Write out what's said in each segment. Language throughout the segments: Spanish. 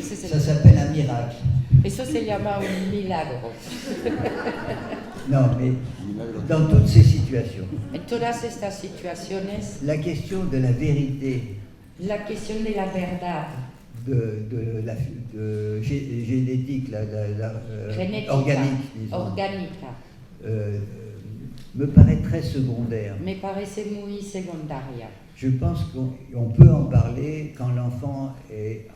Ça s'appelle un miracle. Eso se llama un milagro. Non, mais dans toutes ces situations, En todas estas situaciones, la question de la vérité, la cuestión de la verdad génétique, genética, organique, disons, orgánica, me paraît très secondaire. me parece muy secundaria. Je pense qu'on peut en parler quand l'enfant est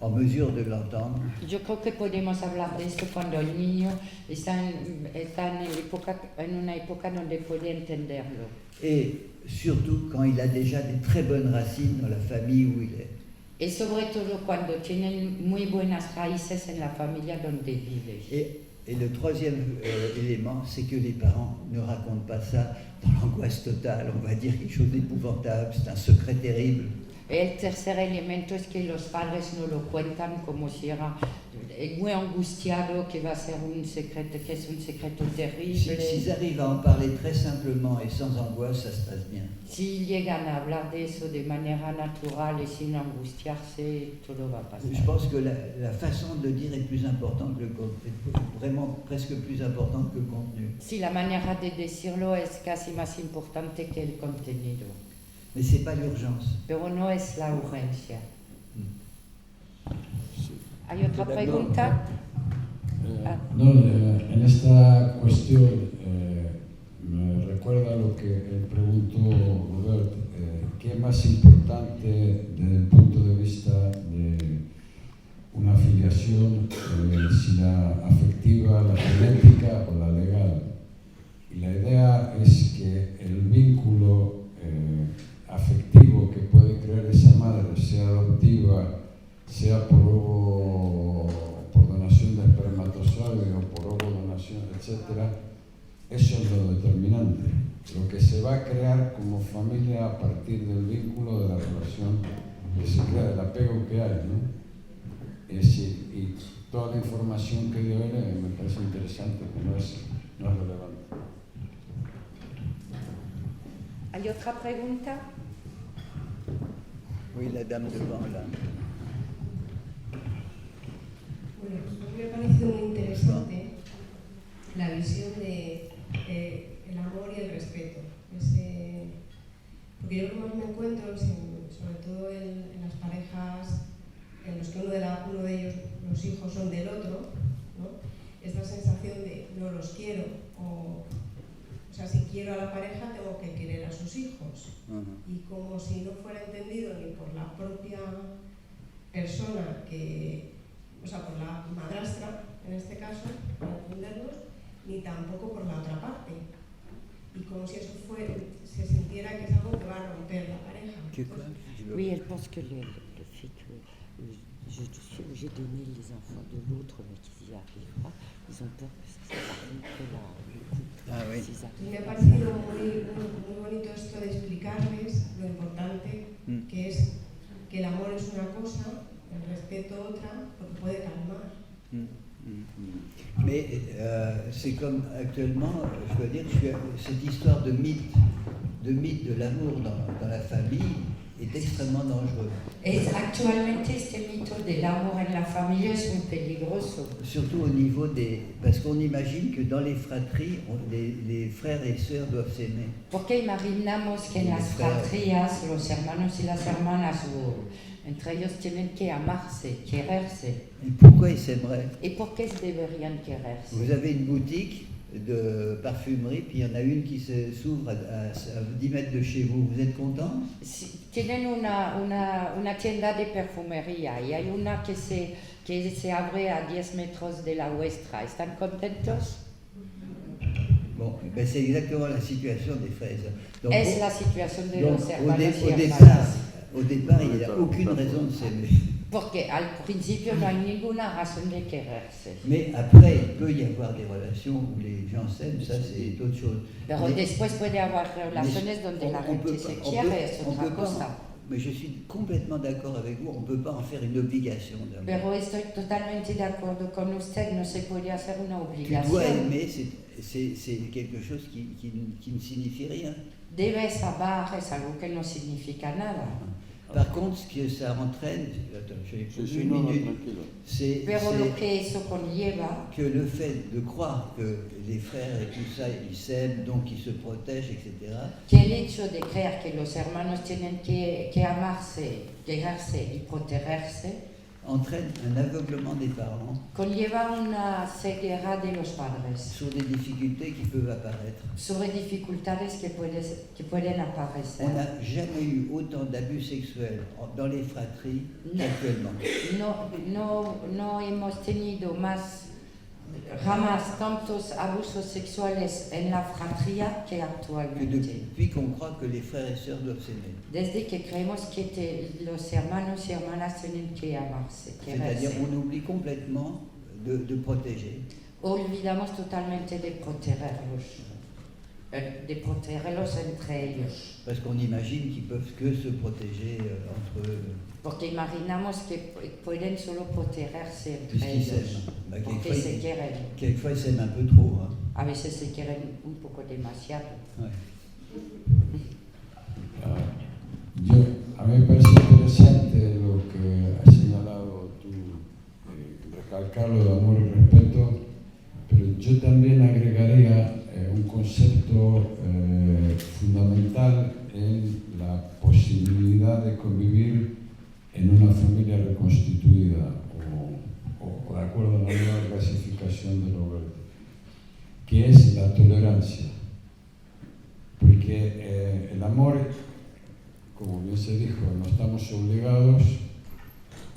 en mesure de l'entendre. Yo creo que podemos hablar de esto cuando el niño está en una época donde puede entenderlo. Et surtout quand il a déjà des très bonnes racines dans la famille où il est. Y sobre todo cuando tienen muy buenas raíces en la familia donde vive. Et le troisième élément, c'est que les parents ne racontent pas ça dans l'angoisse totale, on va dire quelque chose d'épouvantable, c'est un secret terrible. El tercer elemento es que los padres no lo cuentan como si era muy angustiado, que va a ser un secreto, que es un secreto terrible. S'ils arrivent à en parler très simplement et sans angoisse, ça se passe bien. Si llegan a hablar de eso de manera natural y sin angustiarse, todo va a pasar. Je pense que la façon de dire est plus importante que le contenu, vraiment presque plus importante que le contenu. Si la manera de decirlo es casi más importante que el contenido. Mais c'est pas l'urgence. Pero no es la urgencia. ¿Hay otra pregunta? No, en esta cuestión me recuerda lo que preguntó Robert, ¿qué es más importante desde el punto de vista de una filiación, si la afectiva, la genética o la legal? Y la idea es que el vínculo afectivo que puede crear esa madre, sea adoptiva, sea por donación de espermatozoide o por donación, etc., eso es lo determinante. Lo que se va a crear como familia a partir del vínculo, de la relación que se crea, del apego que hay, ¿no? Y toda la información que dio él me parece interesante, que no es relevante. ¿Hay otra pregunta? Oui, la dame devant là. Bueno, pues me ha parecido muy interesante la visión de el amor y el respeto. Porque yo lo que más me encuentro, sobre todo en las parejas en los que uno de ellos, los hijos son del otro, ¿no? Esta sensación de no los quiero, o sea, si quiero a la pareja tengo que querer a sus hijos. Y como si no fuera entendido ni por la propia persona, o sea, por la madrastra, en este caso, para entenderlos, ni tampoco por la otra parte. Y como si eso se sintiera que es algo que va a romper la pareja. Oui, elle pense que le fait que je suis obligée d'aimer les enfants de l'autre, mais qu'ils n'y arrivent pas, ils ont peur que ça rompe le couple. Ah oui. Me ha parecido muy bonito esto de explicarles lo importante que es que el amor es una cosa, el respeto otra, porque puede calmar. Mais c'est comme actuellement, je dois dire, cette histoire de mythe de l'amour dans la famille est extrêmement dangereux. Actualmente este mito del amor en la familia es muy peligroso. Surtout au niveau parce qu'on imagine que dans les fratries, les frères et sœurs doivent s'aimer. Porque imaginamos que en las fratrías los hermanos y las hermanas entre ellos tienen que amarse, quererse. Et pourquoi ils s'aimeraient? ¿Y por qué deberían quererse? Vous avez une boutique de parfumerie, puis il y en a une qui s'ouvre à 10 mètres de chez vous. Vous êtes content? Tienen una tienda de perfumería y hay una que se abre a 10 metros de la vuestra. ¿Están contentos? Bon, ben c'est exactement la situation des frères et sœurs. Donc, es la situación de los hermanos y hermanas. hermanas. Au départ, il n'y a aucune raison de s'aimer. Porque al principio no hay ninguna razón de quererse. Mais après, il peut y avoir des relations où les gens s'aiment, ça c'est autre chose. Pero después puede haber relaciones donde la gente se quiere, es otra cosa. Mais je suis complètement d'accord avec vous, on ne peut pas en faire une obligation d'amour. Pero estoy totalmente de acuerdo con usted, no se puede hacer una obligación. Tu dois aimer, c'est quelque chose qui ne signifie rien. Debes amar, es algo que no significa nada. Par contre, ce que ça entraîne, attends, j'ai une minute, c'est Pero lo que eso conlleva que le fait de croire que les frères et tout ça, ils s'aiment, donc ils se protègent, etc., que el hecho de creer que los hermanos tienen que amarse, quejarse y protegerse entraîne un aveuglement des parents conlleva una ceguera de los padres sur des difficultés qui peuvent apparaître. sobre dificultades que pueden aparecer. On n'a jamais eu autant d'abus sexuels dans les fratries qu'actuellement. No hemos tenido jamás tantos abusos sexuales en la fratría que Que actualmente. depuis qu'on croit que les frères et sœurs doivent s'aimer. Desde que creemos que los hermanos y hermanas tienen que amarse, C'est-à-dire quererse. on oublie complètement de protéger. Olvidamos totalmente de protegerlos entre ellos. Parce qu'on imagine qu'ils peuvent que se protéger entre eux, Porque imaginamos que pueden solo protegerse entre puisqu'ils s'aiment. ellos. Bah, Porque se quieren. quelquefois, ils s'aiment un peu trop. Hein. A veces se quieren un poco demasiado. Ouais. A mí me parece interesante lo que has señalado tú, recalcarlo de amor y respeto, pero yo también agregaría un concepto fundamental en la posibilidad de convivir en una familia reconstituida o de acuerdo a la nueva clasificación de Roberto, que es la tolerancia. Porque el amor, como bien se dijo, no estamos obligados,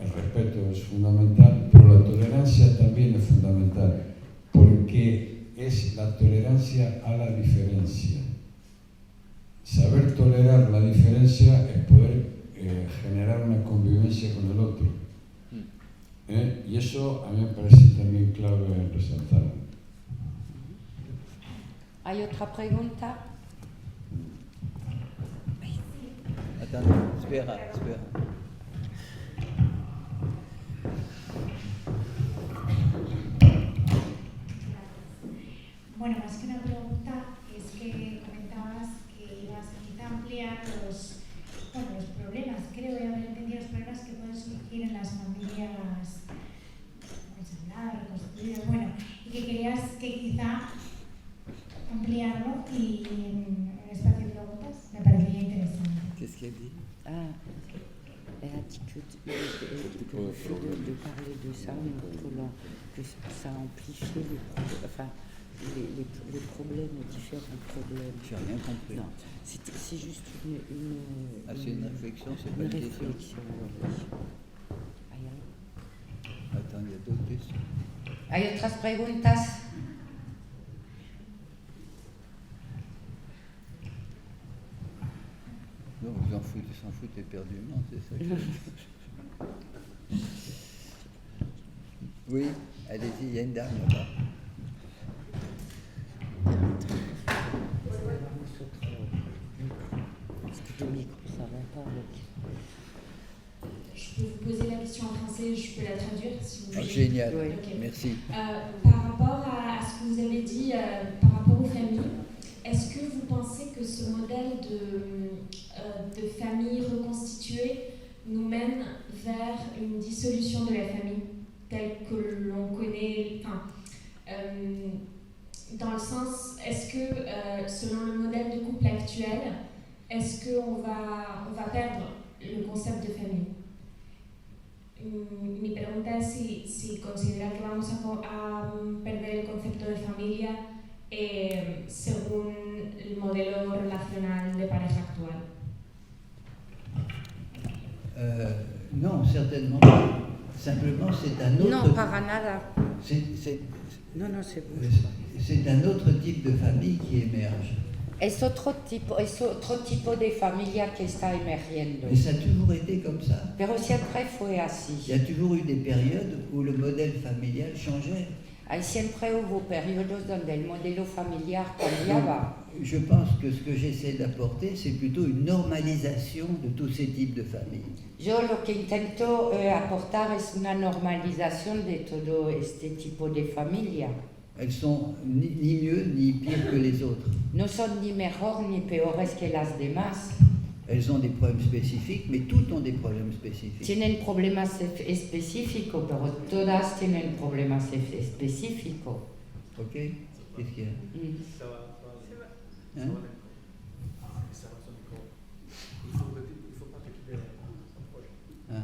el respeto es fundamental, pero la tolerancia también es fundamental, porque es la tolerancia a la diferencia. Saber tolerar la diferencia es poder generar una convivencia con el otro. Y eso a mí me parece también clave resaltar. ¿Hay otra pregunta? Attends, espera. Bueno, más que una pregunta, es que comentabas que ibas a ampliar los problemas, creo haber entendido los problemas que pueden surgir en las familias ensambladas, reconstruidas, bueno, y que querías que quizá ampliarlo y en un espacio de preguntas me parecería interesante. Qu'est-ce qu'elle dit? Elle a dit que le fait de parler de ça montre que ça amplifie les problèmes, les différents problèmes. J'ai rien compris. Non, c'est juste une c'est une réflexion, c'est pas une une question. réflexion. Oui. Attends, il y a d'autres questions. ¿Hay otras preguntas? Non, vous s'en foutent éperdument, c'est ça que... Oui, allez-y, il y a une dame là-bas. Je peux vous poser la question en français, je peux la traduire si vous voulez. Génial, Okay. merci. Par rapport à ce que vous avez dit par rapport aux familles, est-ce que vous pensez que ce modèle de famille reconstituée nous mène vers une dissolution de la famille telle que l'on connaît, dans le sens, est-ce que selon le modèle de couple actuel, est-ce qu'on va perdre le concept de famille? Mi pregunta es si considera que vamos a perder el concepto de familia según el modelo relacional de pareja actual. Non, certainement pas. Simplement, c'est un autre... Non, para nada. Non, c'est bon. C'est un autre type de famille qui émerge. Es otro tipo de familia que está emergiendo. Mais ça a toujours été comme ça. Pero siempre fue Il y así. a toujours eu des périodes où le modèle familial changeait. Hay siempre hubo periodos donde el modelo familiar cambiaba. Je pense que ce que j'essaie d'apporter, c'est plutôt une normalisation de tous ces types de familles. Yo lo que intento aportar es una normalización de todo este tipo de familia. Elles sont ni mieux ni pires que les autres. No son ni mejor ni peores que las demás. elles ont des problèmes spécifiques, mais toutes ont des problèmes spécifiques. Tienen problemas específicos, pero todas tienen problemas específicos. Ok? Qu'est-ce qu'il y a? Hein? Ah.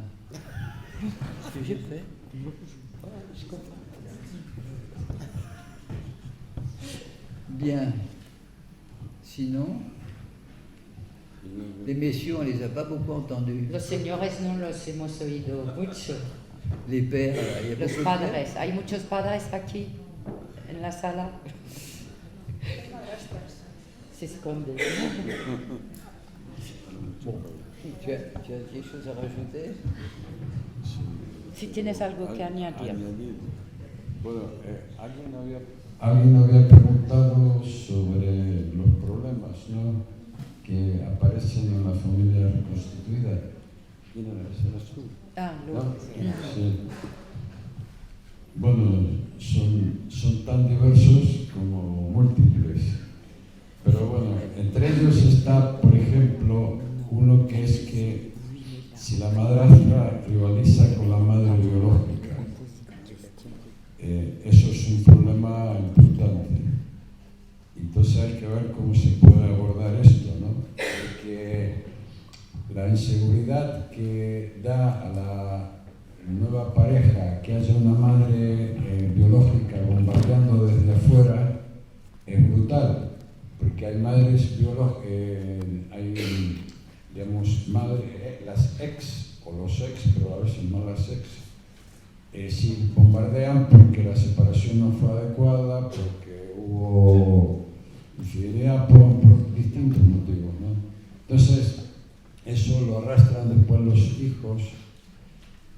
Ce que j'ai fait. Je comprends. Bien. Sinon, les messieurs, on les a pas beaucoup entendus. Los señores no los hemos oído mucho. Les pères, il y a Los beaucoup de padres. pères. ¿Hay muchos padres aquí en la sala? Se esconden. Bon. Tu as des choses à rajouter? Si tienes algo que añadir. Bueno, alguien había preguntado sobre los problemas, ¿no?, que aparecen en la familia reconstituida. ¿Quién era? ¿Eras tú? Ah, ¿No? lo Sí. Bueno, son tan diversos como múltiples. Pero bueno, entre ellos está, por ejemplo, uno que es que si la madrastra rivaliza con la madre biológica, eso es un problema importante. Entonces hay que ver cómo se puede abordar esto, ¿no? Porque la inseguridad que da a la nueva pareja que haya una madre biológica bombardeando desde afuera es brutal, porque hay madres biológicas, hay, digamos, madres, las ex o los ex, pero a veces no las ex, si bombardean porque la separación no fue adecuada, porque hubo infidelidad por distintos motivos, ¿no? Entonces, eso lo arrastran después los hijos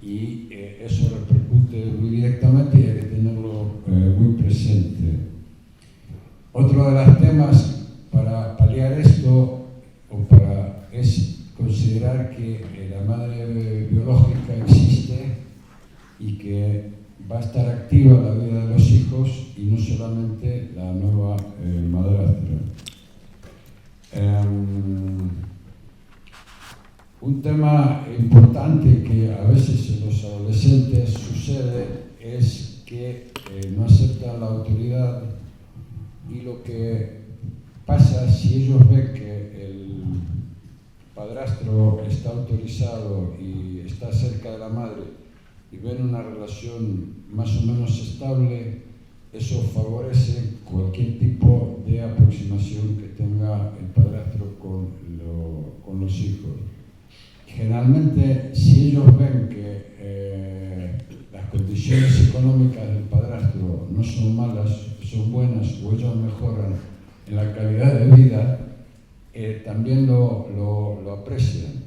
y eso repercute muy directamente y hay que tenerlo muy presente. Otro de los temas para paliar esto es considerar que la madre biológica existe y que va a estar activa en la vida de los hijos y no solamente la nueva madrastra. Un tema importante que a veces en los adolescentes sucede es que no aceptan la autoridad, y lo que pasa si ellos ven que el padrastro está autorizado y está cerca de la madre y ven una relación más o menos estable, eso favorece cualquier tipo de aproximación que tenga el padrastro con los hijos. Generalmente, si ellos ven que las condiciones económicas del padrastro no son malas, son buenas, o ellos mejoran en la calidad de vida, también lo aprecian.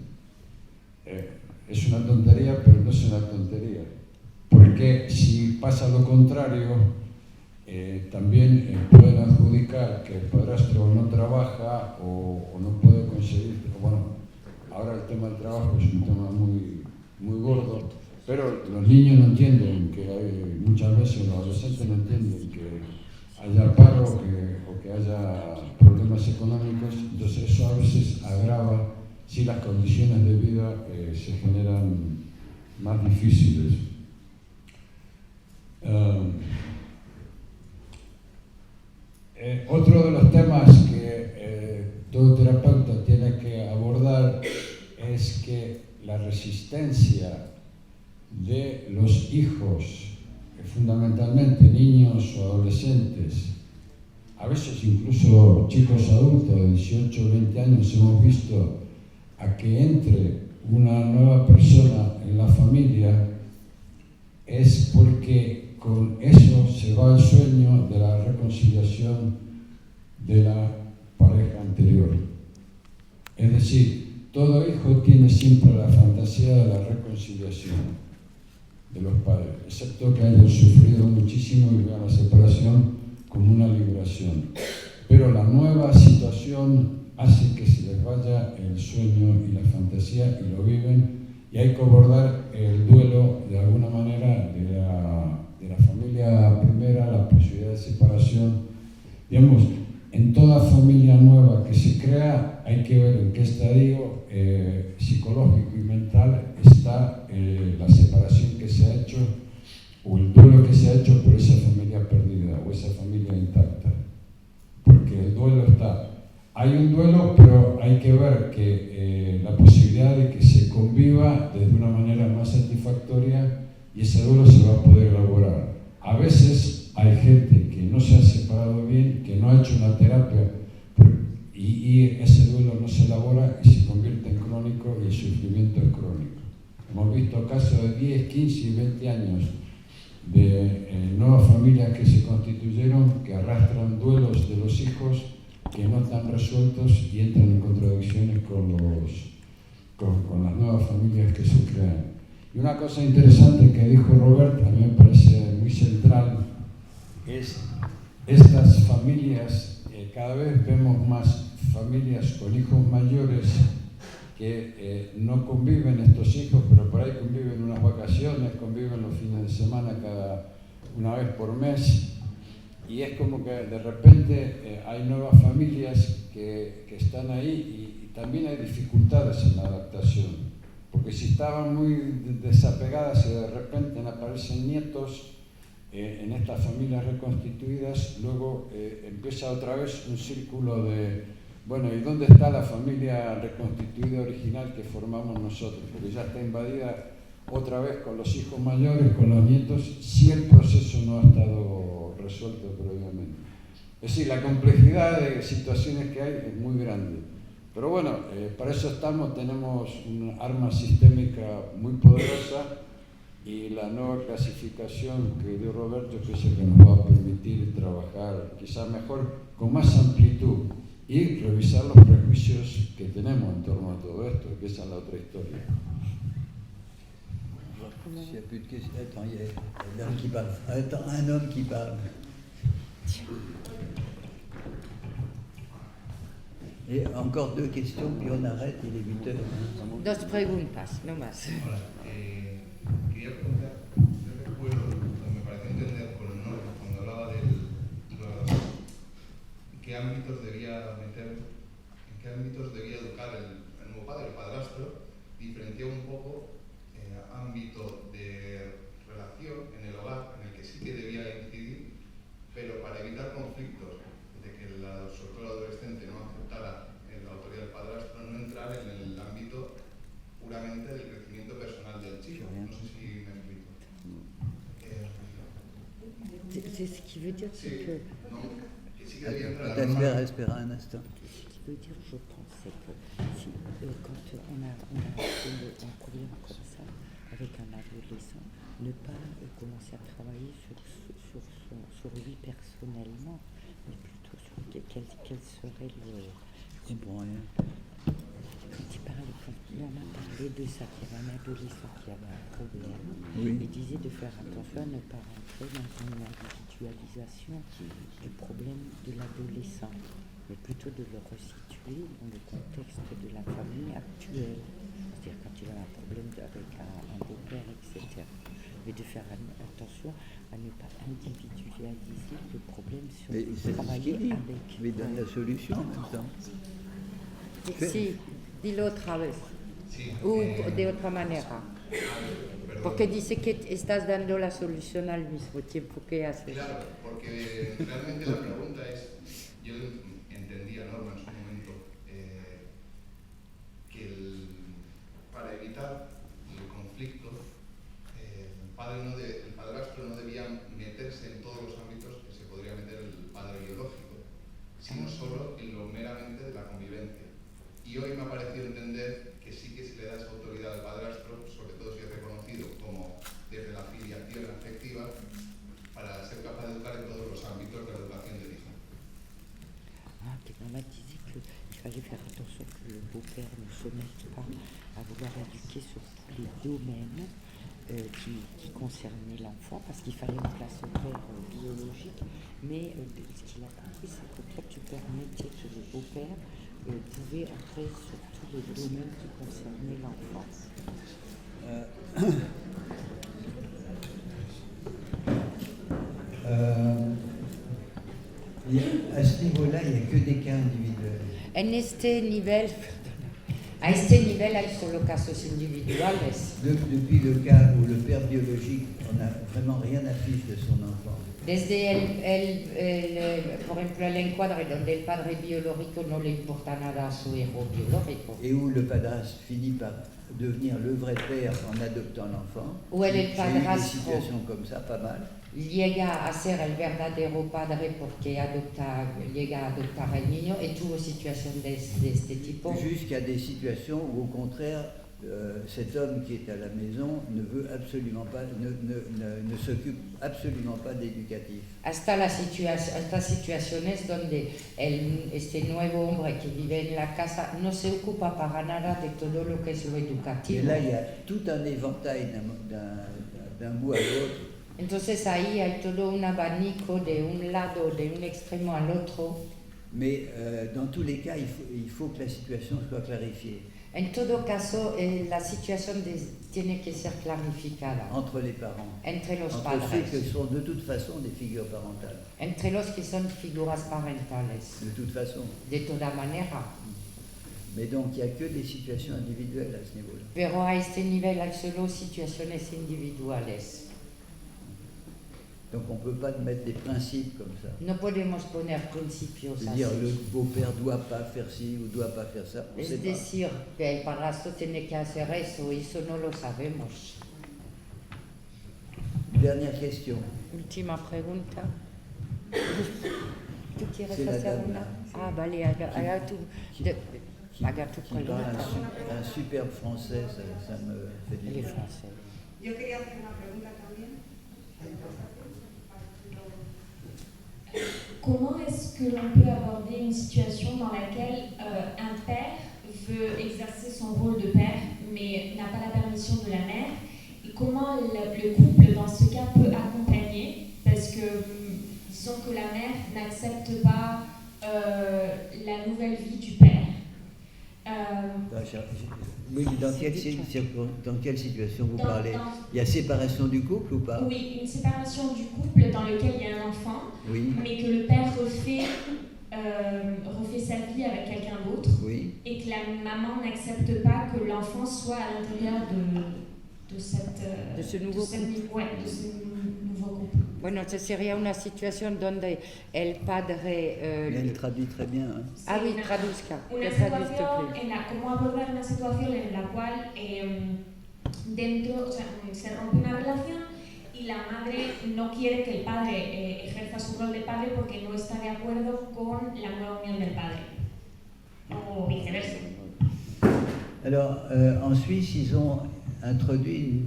Es una tontería, pero no es una tontería. Porque si pasa lo contrario, también pueden adjudicar que el padrastro no trabaja o no puede conseguir. Bueno, ahora el tema del trabajo es un tema muy gordo, pero los niños no entienden que muchas veces los adolescentes no entienden que haya paro o que haya problemas económicos, entonces eso a veces agrava si las condiciones de vida se generan más difíciles. Otro de los temas que todo terapeuta tiene que abordar es que la resistencia de los hijos, fundamentalmente niños o adolescentes, a veces incluso chicos adultos de 18 o 20 años, hemos visto a que entre una nueva persona en la familia, es porque con eso se va el sueño de la reconciliación de la pareja anterior. Es decir, todo hijo tiene siempre la fantasía de la reconciliación de los padres, excepto que hayan sufrido muchísimo y vean la separación como una liberación. Pero la nueva situación hace que se les vaya el sueño y la fantasía y lo viven, y hay que abordar el duelo de alguna manera de la familia primera, la posibilidad de separación. Digamos, en toda familia nueva que se crea hay que ver en qué estadio psicológico y mental está la separación que se ha hecho o el duelo que se ha hecho por esa familia perdida o esa familia intacta. Porque el duelo está. Hay un duelo, pero hay que ver que la posibilidad de que se conviva desde una manera más satisfactoria y ese duelo se va a poder elaborar. A veces hay gente que no se ha separado bien, que no ha hecho una terapia y ese duelo no se elabora y se convierte en crónico y el sufrimiento es crónico. Hemos visto casos de 10, 15 y 20 años de nuevas familias que se constituyeron, que arrastran duelos de los hijos que no están resueltos y entran en contradicciones con las nuevas familias que se crean. Y una cosa interesante que dijo Robert, a mí me parece muy central, es estas familias, cada vez vemos más familias con hijos mayores que no conviven estos hijos, pero por ahí conviven unas vacaciones, conviven los fines de semana una vez por mes, y es como que de repente hay nuevas familias que están ahí y también hay dificultades en la adaptación, porque si estaban muy desapegadas y de repente aparecen nietos en estas familias reconstituidas, luego empieza otra vez un círculo de, bueno, ¿y dónde está la familia reconstituida original que formamos nosotros? Porque ya está invadida otra vez con los hijos mayores, con los nietos, si el proceso no ha estado resuelto previamente. Es decir, la complejidad de situaciones que hay es muy grande. Pero bueno, para eso tenemos una arma sistémica muy poderosa y la nueva clasificación que dio Roberto, que es el que nos va a permitir trabajar quizás mejor, con más amplitud y revisar los prejuicios que tenemos en torno a todo esto, que esa es la otra historia. S'il n'y a plus de questions. Attends, il y a l'homme qui parle. Attends, un homme qui parle. Et encore 2 questions, puis on arrête, il est 8 heures. Dos preguntas, no más. Hola, quería preguntar, yo recuerdo, me pareció entender con el nombre, cuando hablaba de qué ámbitos debía meter, en qué ámbitos debía educar el nuevo padre, el padrastro, diferenciaba un poco ámbito de relación en el hogar, en el que sí que debía incidir, pero para evitar conflictos, de que sobre todo el adolescente no aceptara la autoridad del padrastro, no entrar en el ámbito puramente del crecimiento personal del chico. No sé si me explico. C'est ce qui veut dire Sí, que... no, que sí que debía entrar en la Espera un instant. Ce qui veut dire, je pense, c'est que si, quand on a un problème comme ça, avec un adolescent, ne pas commencer à travailler sur lui personnellement, mais plutôt sur quel serait le... Je comprends rien. Quand il en a parlé de ça, qu'il y avait un adolescent qui avait un problème, Oui. il disait de faire attention à ne pas rentrer dans une individualisation du problème de l'adolescent, mais plutôt de le resituer dans le contexte de la famille actuelle. C'est-à-dire quand il a un problème avec un beau-père, etc. Mais de faire attention à ne pas individualiser le problème sur Mais c'est ce travailler qu'il dit. avec. Mais il donne la solution en même temps. Sí, dilo otra vez. Sí, De otra manera. perdón. Porque dice que estás dando la solución al mismo tiempo que haces. Claro, porque realmente la pregunta es, yo entendía, Norma, en su momento, que para evitar el conflicto, el padrastro no debía meterse en todos los ámbitos que se podría meter el padre biológico, sino solo en lo meramente de la convivencia. Y hoy me ha parecido entender que sí que se le da esa autoridad al padrastro, sobre todo si es reconocido como desde la filiación afectiva, para ser capaz de educar en todos los ámbitos de la educación del hijo. Tes mamans disaient qu'il fallait faire attention que le beau-père ne se mette pas à vouloir éduquer sur tous les domaines qui concernaient l'enfant, parce qu'il fallait en place un père biologique, mais ce qu'il a compris, c'est que toi tu permettais que le beau-père pouvait entrer sur tous les domaines qui concernaient l'enfant. À ce niveau-là, il n'y a que A este nivel hay solo casos individuales. Depuis le cas où le père biologique n'a vraiment rien à fiche de son enfant. Desde por ejemplo, el encuadre donde el padre biológico no le importa nada a su hijo biológico. Et où le padraste finit par devenir le vrai père en adoptant l'enfant. Où el J'ai eu des padrastro situations comme ça, pas mal. Llega a ser el verdadero padre porque llega a adoptar al niño, y tuvo situación de este tipo. Jusqu'à des situations où, au contraire, cet homme qui est à la maison ne veut absolument pas, ne s'occupe absolument pas d'éducatif. Hasta situaciones donde este nuevo hombre que vive en la casa no se ocupa para nada de todo lo que es lo educativo. Et là, il y a tout un éventail d'un bout à l'autre. Entonces ahí hay todo un abanico de un lado, de un extremo al otro. Mais dans tous les cas, il faut que la situation soit clarifiée. En todo caso, la situación tiene que ser clarificada. Entre les parents. Entre los entre padres. ceux qui sont de toute façon des figures parentales. Entre los que son figuras parentales. De toute façon. De toda manera. Mais donc, il n'y a que des situations individuelles à ce niveau-là. Pero a este nivel hay solo situaciones individuales. Donc on ne peut pas mettre des principes comme ça. No podemos poner principios así. Dire le beau-père ne doit pas faire ci ou ne doit pas faire ça. On Es sait decir, que el padrastro tiene que hacer eso no lo sabemos. Dernière question. Última pregunta. ¿Tú quieres C'est la hacer dame, una? là. Ah, vale, haga tu Qui parle un superbe français, ça me fait du El bien. francés. Yo quería hacer una pregunta también. Comment est-ce que l'on peut aborder une situation dans laquelle un père veut exercer son rôle de père mais n'a pas la permission de la mère, et comment le couple dans ce cas peut accompagner, parce que disons que la mère n'accepte pas la nouvelle vie du père. Oui, dans quelle situation vous parlez? Il y a séparation du couple ou pas? Oui, une séparation du couple dans lequel il y a un enfant, oui. Mais que le père refait sa vie avec quelqu'un d'autre, oui. Et que la maman n'accepte pas que l'enfant soit à l'intérieur de ce nouveau couple. Bueno, esta sería una situación donde el padre... Elle traduit très bien. Hein. Ah oui, traduzca. ¿Cómo abordar una situación en la cual se rompe una relación y la madre no quiere que el padre ejerza su rol de padre porque no está de acuerdo con la nueva unión del padre? O viceversa. Alors, en Suisse, ils ont introduit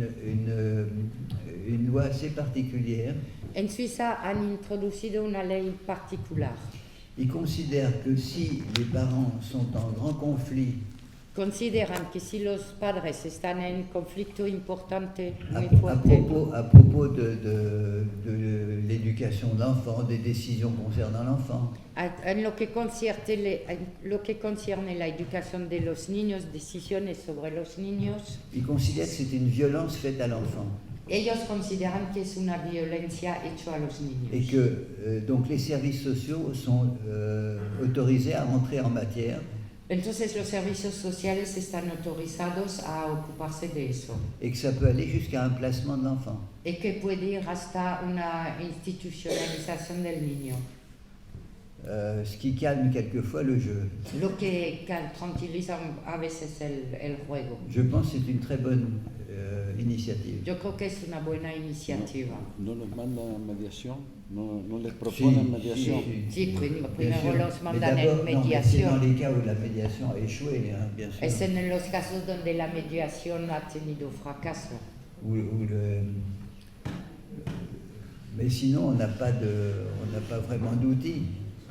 une loi assez particulière. En Suiza han introducido una ley particular. Ils considèrent que si les parents sont en grand conflit, consideran que si los padres están en conflicto importante muy à propos de l'éducation de l'enfant, des décisions concernant l'enfant, en lo que concierne la educación de los niños, decisiones sobre los niños, ils considèrent que c'est une violence faite à l'enfant. Ellos consideran que es una violencia hecha a los niños. Et que donc les services sociaux sont autorisés à rentrer en matière. Entonces los servicios sociales están autorizados a ocuparse de eso. Et que ça peut aller jusqu'à un placement de l'enfant. Et que puede ir hasta una institucionalización del niño. Ce qui calme quelquefois le jeu. Lo que tranquiliza a veces el juego. Je pense que c'est une très bonne initiative. Yo creo que es una buena iniciativa. ¿No les mandan mediación? ¿No les proponen mediación? Sí, primero los mandan en mediación. C'est dans les cas où la médiation a échoué, hein, bien sûr. Es en los casos donde la mediación ha tenido fracaso. Mais sinon, on n'a pas vraiment d'outils.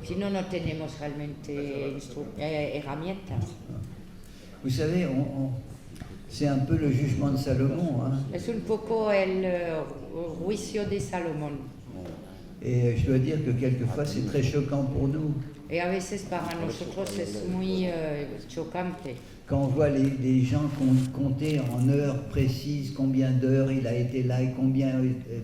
Sinon, no tenemos realmente herramientas. Vous savez, c'est un peu le jugement de Salomon. Hein. Es un poco el juicio de Salomón. Et je dois dire que quelquefois, c'est très choquant pour nous. Y a veces para nosotros es muy chocante. quand on voit les gens compter en heures précises combien d'heures il a été là et combien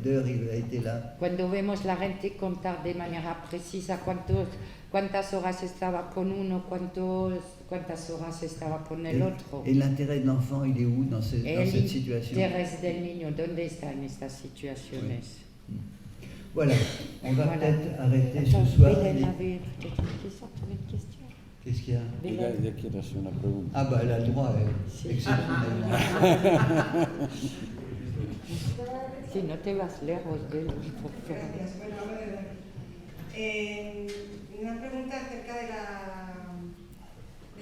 d'heures il a été là. Cuando vemos la gente contar de manera precisa cuántas horas estaba con uno, cuántas horas estaba con el otro. Et l'intérêt de l'enfant, il est où dans cette situation? El interés del niño, ¿dónde está en estas situaciones? Oui. Voilà, on va peut-être arrêter Attends, ce soir. Hélène avait peut-être une question, tu avais une question? Qu'est-ce qu'il y a? Ella quiere hacer una pregunta. Ah bah elle a le droit, Sí. exceptionnellement. Si no te vas lejos de él. Gracias. Bueno, a ver, una pregunta acerca de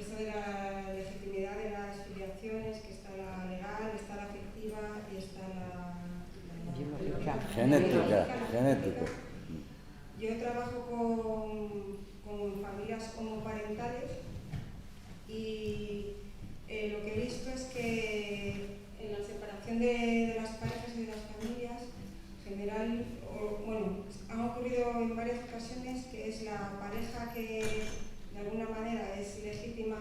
eso de la legitimidad de las filiaciones, que está la legal, está la afectiva y está la Genética. Yo trabajo con familias homoparentales y lo que he visto es que en la separación de las parejas y de las familias, en general, han ocurrido en varias ocasiones que es la pareja que de alguna manera es legítima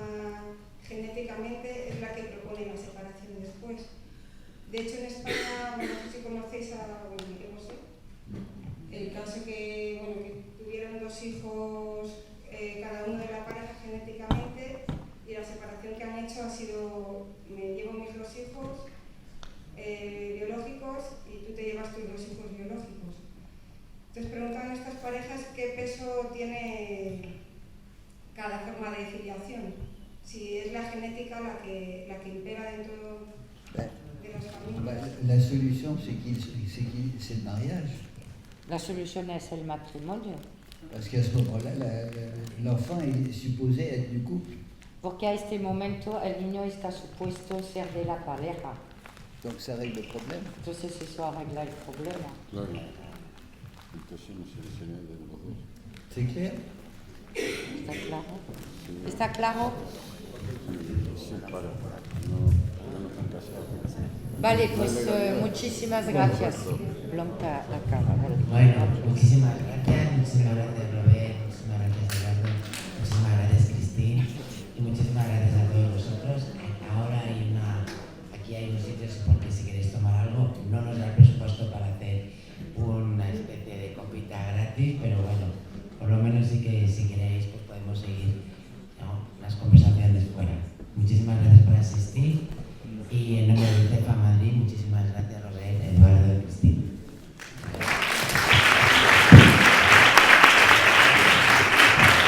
genéticamente, es la que propone la separación después. De hecho, en España, no sé si conocéis el caso que tuvieron 2 hijos cada uno de la pareja genéticamente, y la separación que han hecho ha sido: me llevo mis 2 hijos biológicos y tú te llevas tus 2 hijos biológicos. Entonces preguntan a estas parejas qué peso tiene cada forma de filiación, si es la genética la que impera dentro de las familias. La solution, c'est le mariage. La solución es el matrimonio. Parce qu'à ce moment-là, l'enfant est supposé être du couple. Porque a este momento el niño está supuesto ser de la pareja. Donc ça règle le problème. Entonces eso arregla el problema. Claro. Entonces no se le de los dos. C'est clair? ¿Está claro? ¿Está claro? Sí, para. No están casados. Vale, pues muchísimas gracias. Blanca acaba. Bueno, muchísimas gracias Robert, muchísimas gracias Eduardo, muchísimas gracias Cristín y muchísimas gracias a todos vosotros. Ahora aquí hay unos sitios porque si queréis tomar algo, no nos da el presupuesto para hacer una especie de copita gratis, pero bueno, por lo menos sí que si queréis pues podemos seguir las conversaciones fuera. Muchísimas gracias por asistir.